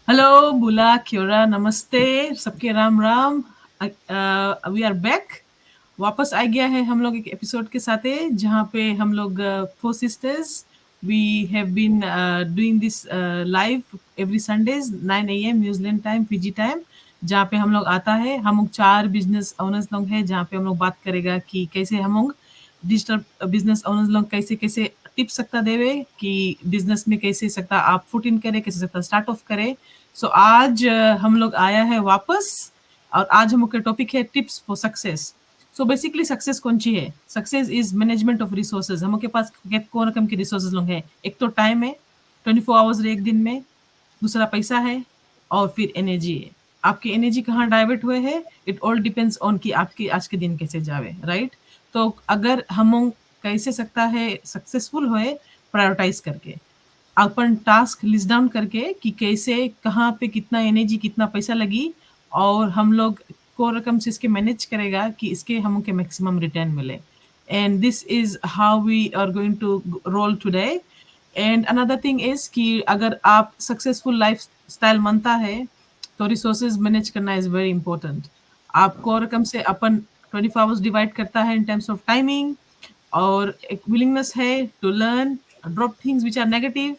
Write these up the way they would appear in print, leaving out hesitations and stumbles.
Hello बुला क्योरा नमस्ते सबके Ram Ram. We are back. वापस आ गया है हम लोग एक एपिसोड के साथ है जहाँ पे हम लोग four sisters we have been doing this live every Sundays 9 AM New Zealand time Fiji time, जहाँ पे हम लोग आता है। हम लोग 4 बिजनेस ओनर्स लोग हैं जहाँ पे हम लोग बात करेगा कि कैसे हम लोग डिजिटल बिजनेस ओनर्स लोग कैसे कैसे टिप्स सकता देवे कि बिजनेस में कैसे सकता आप फुट इन करे, कैसे सकता स्टार्ट ऑफ करे। सो आज हम लोग आया है वापस और आज हम लोग का टॉपिक है tips for success. So basically success कौन सी है? Success is management of resources. हम लोग के पास कौन रकम के रिसोर्सेज लोग हैं? एक तो टाइम है, 24 आवर्स एक दिन में। दूसरा पैसा है और फिर एनर्जी है। आपकी एनर्जी कहाँ डाइवर्ट हुए है, इट ऑल डिपेंड्स ऑन कि आपकी आज के दिन कैसे जावे, राइट? तो अगर हम लोग कैसे सकता है सक्सेसफुल होए, प्रायोरिटाइज करके अपन टास्क लिस्ट डाउन करके कि कैसे कहाँ पे कितना एनर्जी कितना पैसा लगी और हम लोग को रकम से इसके मैनेज करेगा कि इसके हम के मैक्सिमम रिटर्न मिले। And this is how we are going to roll today. And another thing is कि अगर आप सक्सेसफुल लाइफ स्टाइल मानता है तो रिसोर्सेज मैनेज करना इज वेरी इंपॉर्टेंट। आपको रकम से अपन 24 आवर्स डिवाइड करता है इन टर्म्स ऑफ टाइमिंग और एक विलिंगनेस है to learn drop things which are negative.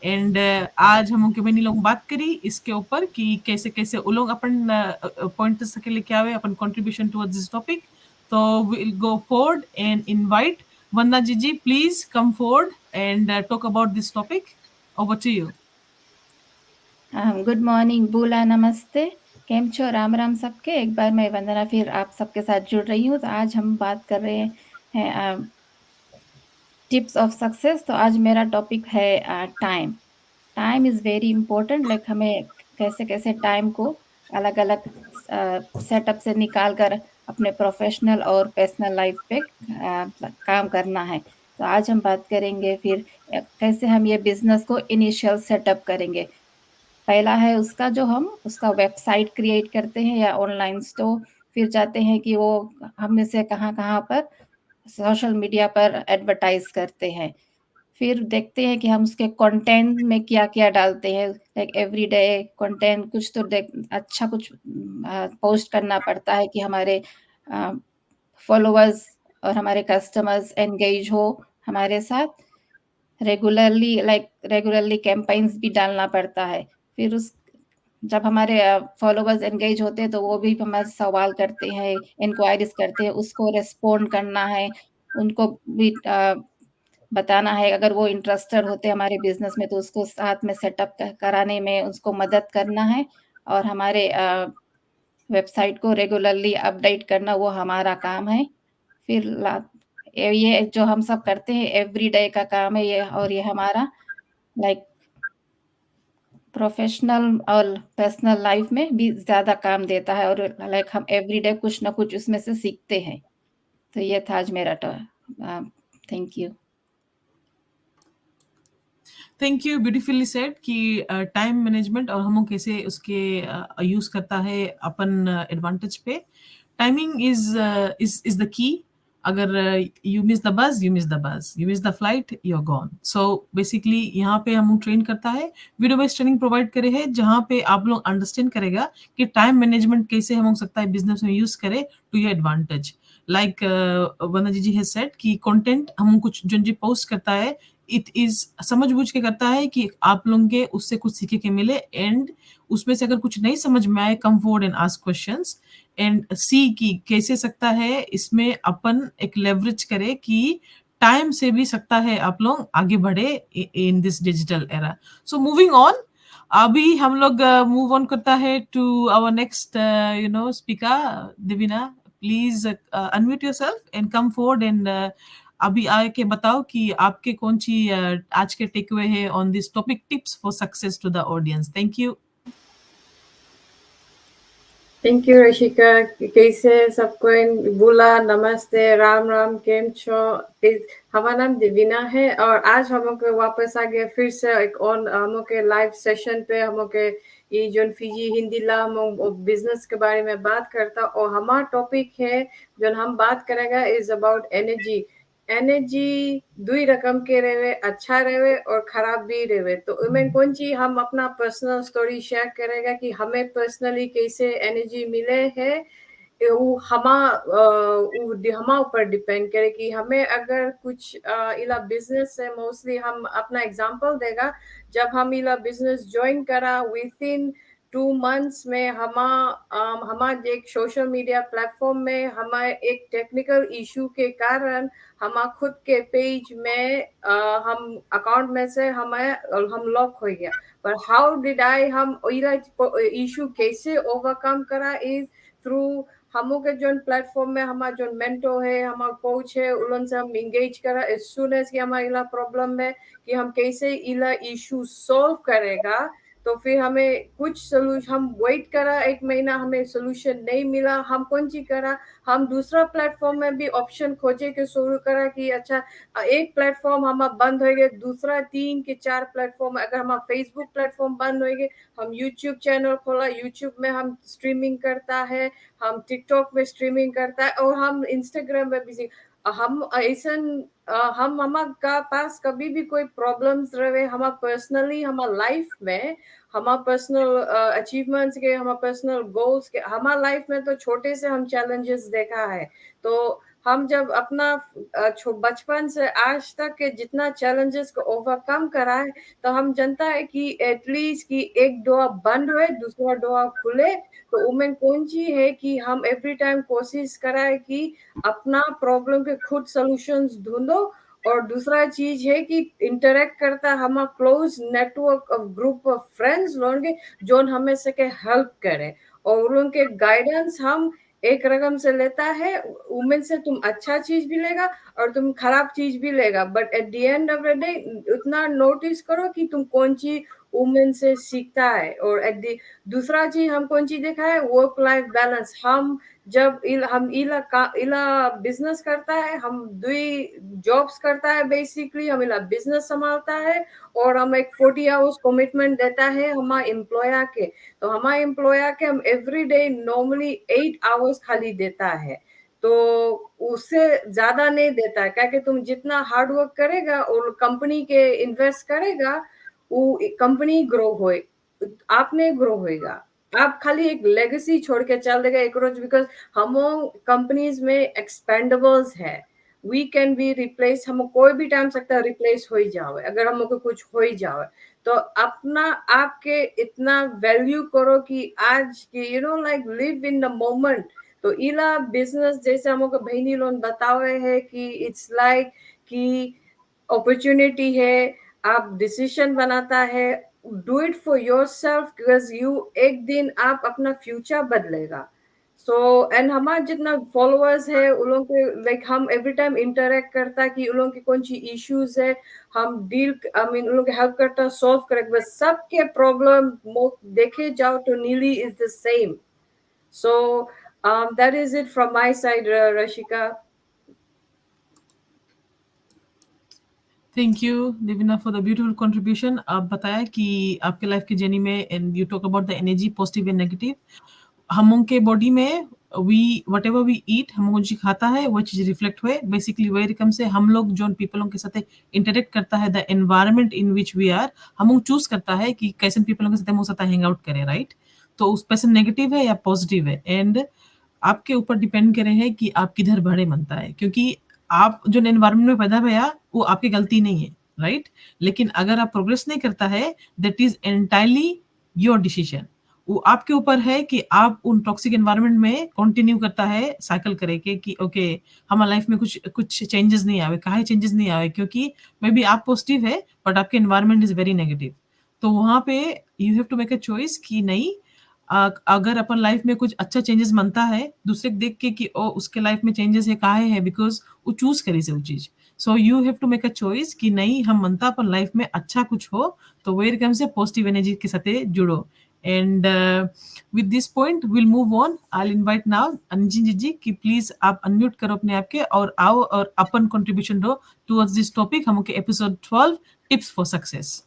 And आज हम उनके बहनी लोग बात करी इसके ऊपर कि कैसे कैसे वो लोग अपन पॉइंट्स के लेके आवे अपन कंट्रीब्यूशन टुवर्ड्स दिस टॉपिक। तो will go forward and invite Vandana ji, please come forward and talk about this topic. Over to you. Good morning Bula, नमस्ते। केम छो? राम राम सबके। एक बार मैं वंदना फिर आप सबके साथ जुड़ रही हूँ। तो आज हम बात कर रहे हैं टिप्स ऑफ सक्सेस। तो आज मेरा टॉपिक है time. Time is very important. Like हमें कैसे कैसे टाइम को अलग अलग सेटअप से निकाल कर अपने प्रोफेशनल और पर्सनल लाइफ पे काम करना है। तो आज हम बात करेंगे फिर कैसे हम ये बिजनेस को इनिशियल सेटअप करेंगे। पहला है उसका जो हम उसका वेबसाइट क्रिएट करते हैं या ऑनलाइन स्टोर। फिर जाते हैं कि वो हम में से कहाँ कहाँ पर सोशल मीडिया पर एडवर्टाइज करते हैं। फिर देखते हैं कि हम उसके कंटेंट में क्या क्या डालते हैं। लाइक एवरी डे कंटेंट कुछ तो अच्छा कुछ पोस्ट करना पड़ता है कि हमारे फॉलोअर्स और हमारे कस्टमर्स एंगेज हो हमारे साथ। रेगुलरली कैंपेन्स भी डालना पड़ता है। फिर उस जब हमारे फॉलोवर्स एंगेज होते हैं तो वो भी हमारे सवाल करते हैं, इंक्वायरीज करते हैं, उसको रिस्पोंड करना है। उनको भी बताना है, अगर वो इंटरेस्टेड होते हैं हमारे बिजनेस में तो उसको साथ में सेटअप कराने में उसको मदद करना है। और हमारे वेबसाइट को रेगुलरली अपडेट करना वो हमारा काम है। फिर ये जो हम सब करते हैं एवरी डे का काम है ये। और ये हमारा लाइक प्रोफेशनल और पर्सनल लाइफ में भी ज़्यादा काम देता है। और लाइक हम एवरीडे कुछ ना कुछ उसमें से सीखते हैं। तो ये था आज मेरा thank you. Thank you, beautifully said कि टाइम मैनेजमेंट और हम कैसे उसके यूज करता है अपन एडवांटेज पे। Timing is the key. अगर you miss the bus, you miss the bus, you miss the flight, you are gone. So basically यहाँ पे हम ट्रेन करता है, वीडियो बेस्ड ट्रेनिंग प्रोवाइड करे है जहाँ पे आप लोग अंडरस्टैंड करेगा कि टाइम मैनेजमेंट कैसे हम हो सकता है बिजनेस में यूज करे to your advantage. Like Vandana ji has said कि कंटेंट हम कुछ जो जी पोस्ट करता है इट इज समझ बूझ के करता है कि आप लोगों के उससे कुछ सीखे के मिले। एंड उसमें से अगर कुछ नहीं समझ में आए, come forward and ask questions and see कि कैसे सकता है इसमें अपन एक लेवरेज करे कि टाइम से भी सकता है आप लोग आगे बढ़े in this digital era. So moving on, अभी हम लोग मूव ऑन करता है to our next speaker. Divina, please unmute yourself and come forward and अभी आके बताओ कि आपके कौन सी आज के टेक अवे है on this topic, tips for success to the audience. Thank you. Thank you Rashika. कैसे सबको? बुला नमस्ते, राम राम, केम छो? हमारा नाम दिविना है और आज हम लोग वापस आ गए फिर से एक और हम लोग के लाइव सेशन पे। हम लोग के ये जो फिजी हिंदी ला हम बिजनेस के बारे में बात करता और हमारा टॉपिक है जो हम बात करेगा इज अबाउट एनर्जी। एनर्जी दुई रकम के रहे, अच्छा रहे और खराब भी रहे। तो उमें कौन ची हम अपना पर्सनल स्टोरी शेयर करेगा कि हमें पर्सनली कैसे एनर्जी मिले है, वो हमा ऊपर डिपेंड करे कि हमें अगर कुछ इला बिजनेस है, मोस्टली हम अपना एग्जांपल देगा। जब हम इला बिजनेस ज्वाइन करा विद इन 2 months में हमा एक सोशल मीडिया प्लेटफॉर्म में हमारे एक टेक्निकल इशू के कारण हम खुद के पेज में हम अकाउंट में से हम लॉक हो गया। पर हाउ डिड आई हम इशू कैसे ओवरकम करा इज थ्रू हमो के जो प्लेटफॉर्म में हमारा जो मेंटो है, हमारा कोच है, उन से हम इंगेज करा एज सुन एज कि हमारा इला प्रॉब्लम है कि हम कैसे इला इशू सॉल्व करेगा। तो फिर हमें कुछ सोल्यूशन, हम वेट करा 1 महीना, हमें सोल्यूशन नहीं मिला। हम कौन सी करा, हम दूसरा प्लेटफॉर्म में भी ऑप्शन खोजे के शुरू करा कि अच्छा एक प्लेटफॉर्म हमारा बंद हो गया, दूसरा 3 के 4 प्लेटफॉर्म, अगर हमारा फेसबुक प्लेटफॉर्म बंद हो गए, हम यूट्यूब चैनल खोला, यूट्यूब में हम स्ट्रीमिंग करता है, हम टिकटॉक में स्ट्रीमिंग करता है और हम इंस्टाग्राम में भी। हम ऐसा हम हमारा पास कभी भी कोई प्रॉब्लम्स रहे हमारा पर्सनली हमारा लाइफ में, हमारा पर्सनल अचीवमेंट्स के, हमारा पर्सनल गोल्स के, हमारा लाइफ में तो छोटे से हम चैलेंजेस देखा है। तो हम जब अपना बचपन से आज तक के जितना चैलेंजेस को ओवरकम करा है, तो हम जानता है कि एटलीस्ट कि एक डोर बंद हुए दूसरा डोर खुले। तो उमें कौन सी है कि हम एवरी टाइम कोशिश कराए कि अपना प्रॉब्लम के खुद सॉल्यूशंस ढूंढो। और दूसरा चीज है कि इंटरेक्ट करता हमारा close network of group of friends लोग जो हमें सके हेल्प करे, और उनके गाइडेंस हम एक रकम से लेता है। उमें से तुम अच्छा चीज भी लेगा और तुम खराब चीज भी लेगा, but at the end of the day उतना नोटिस करो कि तुम कौन सी वुमेन से सीखता है। और दूसरा चीज हम कौन सी देखा है, वर्क लाइफ बैलेंस। हम जब हम इला बिजनेस करता है, हम दुई जॉब्स करता है, बेसिकली हम इला बिजनेस संभालता है और हम एक 40 आवर्स कमिटमेंट देता है हमारे एम्प्लॉयर के। तो हमारे एम्प्लॉयर के हम एवरी डे नॉर्मली 8 आवर्स खाली देता है, तो उससे ज्यादा नहीं देता है। क्या कि तुम जितना हार्ड वर्क करेगा और कंपनी के इन्वेस्ट करेगा, वो कंपनी ग्रो होए, आपने ग्रो होएगा। आप खाली एक लेगेसी छोड़ के चल देगा एक रोज, बिकॉज हम कंपनीज में एक्सपेंडेबल्स है, वी कैन बी रिप्लेस। हम कोई भी टाइम सकता है रिप्लेस हो ही जाओ अगर हमको कुछ हो ही जाओ। तो अपना आपके इतना वैल्यू करो कि आज की like live in the moment. तो इला बिजनेस जैसे हमको बहनी लोग बतावे है कि इट्स लाइक कि अपॉर्चुनिटी है, आप डिसीजन बनाता है, do it for your self, because you एक दिन आप अपना फ्यूचर बदलेगा। सो एंड हमारा जितना फॉलोअर्स है उन लोगों के लाइक हम एवरी टाइम इंटरेक्ट करता कि उन लोगों की कौन सी इश्यूज है, हम डील आई मीन उन लोगों की हेल्प करता, सॉल्व करे। बस सबके प्रॉब्लम देखे जाओ तो नीली is the same. So that is it from my side, Rashika. Thank you Devina for the beautiful contribution. आप बताया कि आपके लाइफ की जर्नी में and you talk about the energy positive and negative. हम के बॉडी में we whatever we eat, हम जो खाता है वो चीज रिफ्लेक्ट हुए बेसिकली वही रकम से हम लोग जो पीपलों के साथ इंटरेक्ट करता है, the environment in which we are, हम चूज करता है कि कैसे पीपलों के साथ हम साथ हैंग आउट करें, राइट। तो उस पर्सन नेगेटिव है या पॉजिटिव है, एंड आपके ऊपर डिपेंड करे है कि आप किधर बड़े मनता है, क्योंकि आप जो एनवायरमेंट में पैदा भया वो आपकी गलती नहीं है, राइट। लेकिन अगर आप प्रोग्रेस नहीं करता है, that is entirely your decision. वो आपके ऊपर है कि आप उन टॉक्सिक एनवायरनमेंट में कंटिन्यू करता है साइकिल करे के कि ओके हमारे लाइफ में कुछ कुछ चेंजेस नहीं आवे, काहे चेंजेस नहीं आवे, क्योंकि मे बी आप पॉजिटिव है बट आपके एनवायरनमेंट इज वेरी नेगेटिव। तो वहां पे you have to make a choice कि नहीं, अगर अपन लाइफ में कुछ अच्छा चेंजेस मनता है दूसरे देख के कि ओ उसके लाइफ में चेंजेस है, काहे है, बिकॉज वो चूज करी से वो चीज। So you have to make a choice कि नहीं हम मनता अपन लाइफ में अच्छा कुछ हो, तो वे रकम से पॉजिटिव एनर्जी के साथ जुड़ो। And with this point will move on. I invite now Anjin ji कि प्लीज आप अनम्यूट करो अपने आप के और आओ और अपन कंट्रीब्यूशन दो टुवर्ड्स दिस टॉपिक, हम के episode 12 tips for success.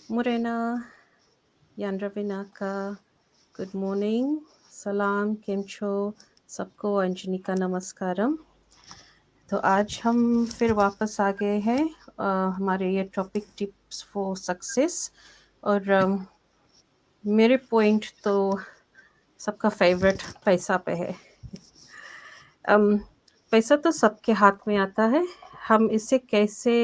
Morena, Yandra Vinaka, good morning, salam, kemcho, सबको अंजनी का नमस्कारम। तो आज हम फिर वापस आ गए हैं हमारे ये टॉपिक टिप्स फॉर सक्सेस। और मेरे पॉइंट तो सबका फेवरेट पैसा पे है। पैसा तो सबके हाथ में आता है, हम इसे कैसे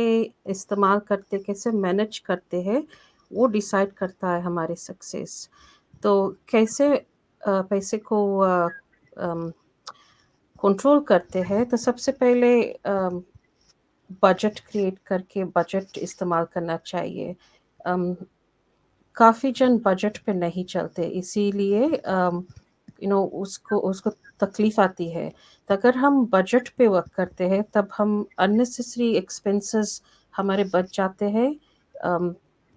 इस्तेमाल करते, कैसे मैनेज करते हैं, वो डिसाइड करता है हमारी सक्सेस। तो कैसे पैसे को कंट्रोल करते हैं, तो सबसे पहले बजट क्रिएट करके बजट इस्तेमाल करना चाहिए। काफ़ी जन बजट पे नहीं चलते, इसीलिए उसको उसको तकलीफ आती है। तो अगर हम बजट पे वर्क करते हैं तब हम अननेसेसरी एक्सपेंसेस हमारे बच जाते हैं,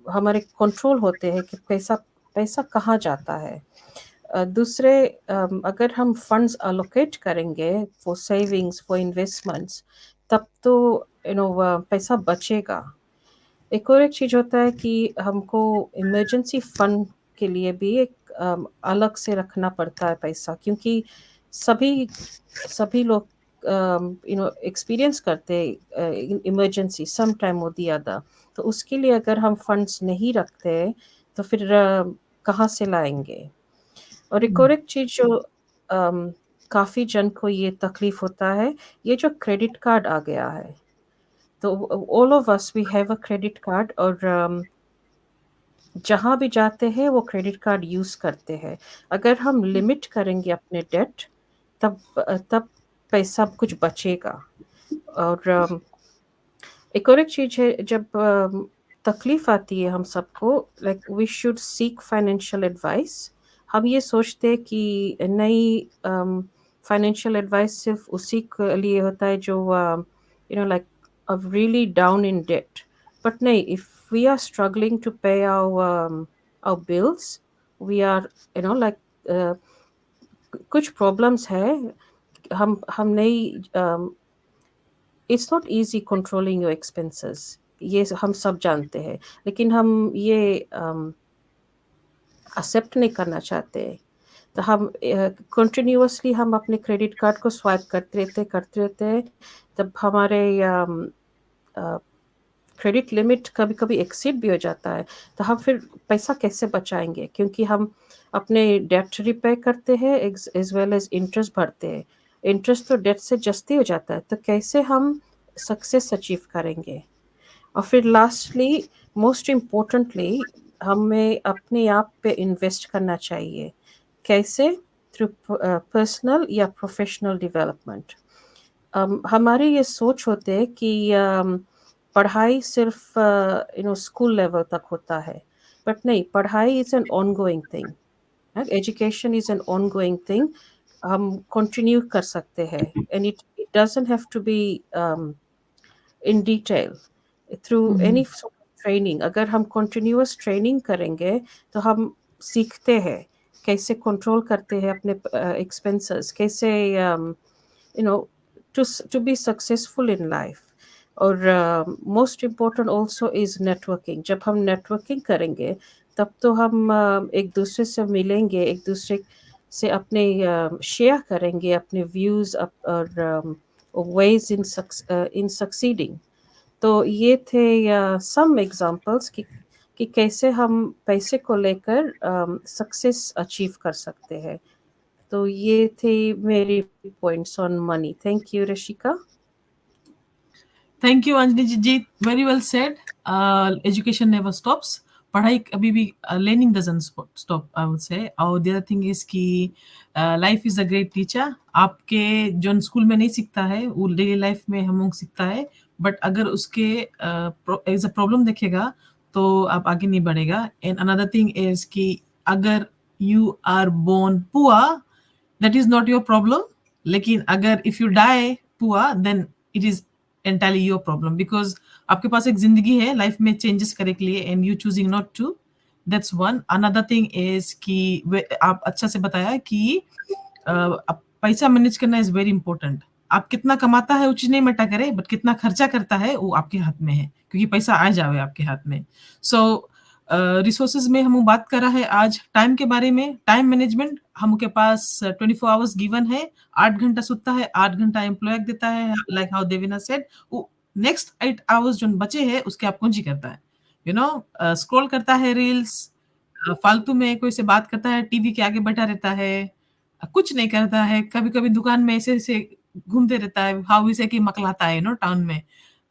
हमारे कंट्रोल होते हैं कि पैसा पैसा कहाँ जाता है। दूसरे अगर हम फंड्स अलोकेट करेंगे फॉर सेविंग्स, फॉर इन्वेस्टमेंट्स, तब तो पैसा बचेगा। एक और एक चीज़ होता है कि हमको इमरजेंसी फंड के लिए भी एक अलग से रखना पड़ता है पैसा, क्योंकि सभी लोग एक्सपीरियंस करते इमरजेंसी सम टाइम और दी अदर। तो उसके लिए अगर हम फंड्स नहीं रखते तो फिर कहाँ से लाएंगे। और एक और एक चीज़ जो काफ़ी जन को ये तकलीफ होता है, ये जो क्रेडिट कार्ड आ गया है। तो all of us we have a credit card, और जहाँ भी जाते हैं वो क्रेडिट कार्ड यूज़ करते हैं। अगर हम लिमिट करेंगे अपने डेट, तब पैसा कुछ बचेगा। और एक और एक चीज़ है, जब तकलीफ आती है हम सबको, like we should seek financial advice. हम ये सोचते हैं कि नहीं, फाइनेंशियल एडवाइस सिर्फ उसी के लिए होता है जो like really down in debt. But no, if we are struggling to pay our bills, we are like कुछ problems है, हम नहीं, it's not easy controlling your expenses, ये हम सब जानते हैं, लेकिन हम ये एक्सेप्ट नहीं करना चाहते। तो हम कंटिन्यूअसली हम अपने क्रेडिट कार्ड को स्वाइप करते रहते, तब हमारे क्रेडिट लिमिट कभी कभी एक्सीड भी हो जाता है। तो हम फिर पैसा कैसे बचाएंगे, क्योंकि हम अपने डेट रिपे करते हैं एज वेल एज इंटरेस्ट भरते हैं। इंटरेस्ट तो डेट से जस्ती हो जाता है, तो कैसे हम सक्सेस अचीव करेंगे। और फिर लास्टली, मोस्ट इम्पोर्टेंटली, हमें अपने आप पे इन्वेस्ट करना चाहिए। कैसे? थ्रू पर्सनल या प्रोफेशनल डेवलपमेंट। हमारी ये सोच होते है कि पढ़ाई सिर्फ स्कूल लेवल तक होता है, बट नहीं, पढ़ाई is an ongoing thing, education is an ongoing thing. हम कंटिन्यू कर सकते हैं, and it doesn't have to be in detail through any training. अगर हम कंटिन्यूअस ट्रेनिंग करेंगे तो हम सीखते हैं कैसे कंट्रोल करते हैं अपने एक्सपेंसेस, कैसे to be successful in life. और most important also is networking. जब हम नेटवर्किंग करेंगे तब तो हम एक दूसरे से मिलेंगे, एक दूसरे से अपने शेयर करेंगे अपने व्यूज़ और ways in succeeding। तो ये थे सम एग्जांपल्स कि कैसे हम पैसे को लेकर सक्सेस अचीव कर सकते हैं। तो ये थे मेरी points on money. Thank you Rashika. Thank you Anjani ji, very well said. Education never stops, पढ़ाई कभी भी, learning doesn't stop I would say. और द अदर थिंग इज कि life is a great teacher. आपके जो स्कूल में नहीं सीखता है वो डेली लाइफ में हम लोग सीखता है, बट अगर उसके एज अ प्रॉब्लम देखेगा तो आप आगे नहीं बढ़ेगा। एंड अनदर थिंग इज कि अगर you are born poor, that is not your problem, लेकिन अगर if you die poor then it is entirely your problem, because आपके पास एक जिंदगी है लाइफ में चेंजेस करने के लिए, and you choosing not to, that's one. Another thing is कि आप अच्छा से बताया कि पैसा मैनेज करना इज वेरी इंपॉर्टेंट। आप कितना कमाता है वो चीज नहीं मैटर करे, बट कितना खर्चा करता है वो आपके हाथ में है, क्योंकि पैसा आ जावे आपके हाथ में। सो रिसोर्सेज में हम बात कर रहा है आज टाइम के बारे में। टाइम मैनेजमेंट हम के पास 24 आवर्स गिवन है। 8 घंटा सुतता है, 8 घंटा एम्प्लॉय देता है, like how Devina said. Next 8 hours जो बचे हैं उसके आप कुंजी करता है, यू नो, स्क्रॉल करता है रील्स, फालतू में कोई से बात करता है, टीवी के आगे बैठा रहता है, कुछ नहीं करता है, कभी कभी दुकान में ऐसे ऐसे घूमते रहता है, हाउ इसे की मकलाता है, टाउन में।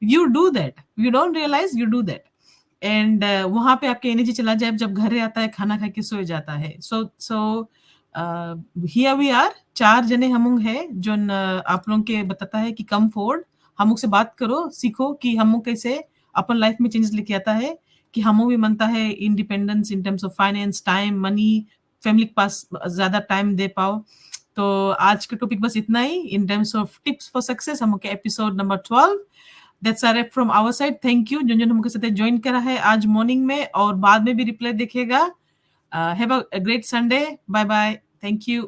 You do that, you don't realise you do that, and वहां पे आपकी एनर्जी चला जाए, जब घर आता है खाना खा के सो जाता है। सो हियर वी आर, 4 जने हम है जो आप लोगों के बताता है कि कम फोर्ड हम से बात करो, सीखो कि हम कैसे अपन लाइफ में चेंजेस लेके आता है, कि हम भी मनता है independence in terms of finance, time, money, family के पास ज्यादा टाइम दे पाओ। तो आज का टॉपिक बस इतना ही in terms of tips for success, हम episode number 12। That's a wrap from our side. Thank you जो हमके साथ ज्वाइन करा है आज मॉर्निंग में और बाद में भी रिप्लाई देखिएगा। Have a great Sunday. Bye bye. Thank you.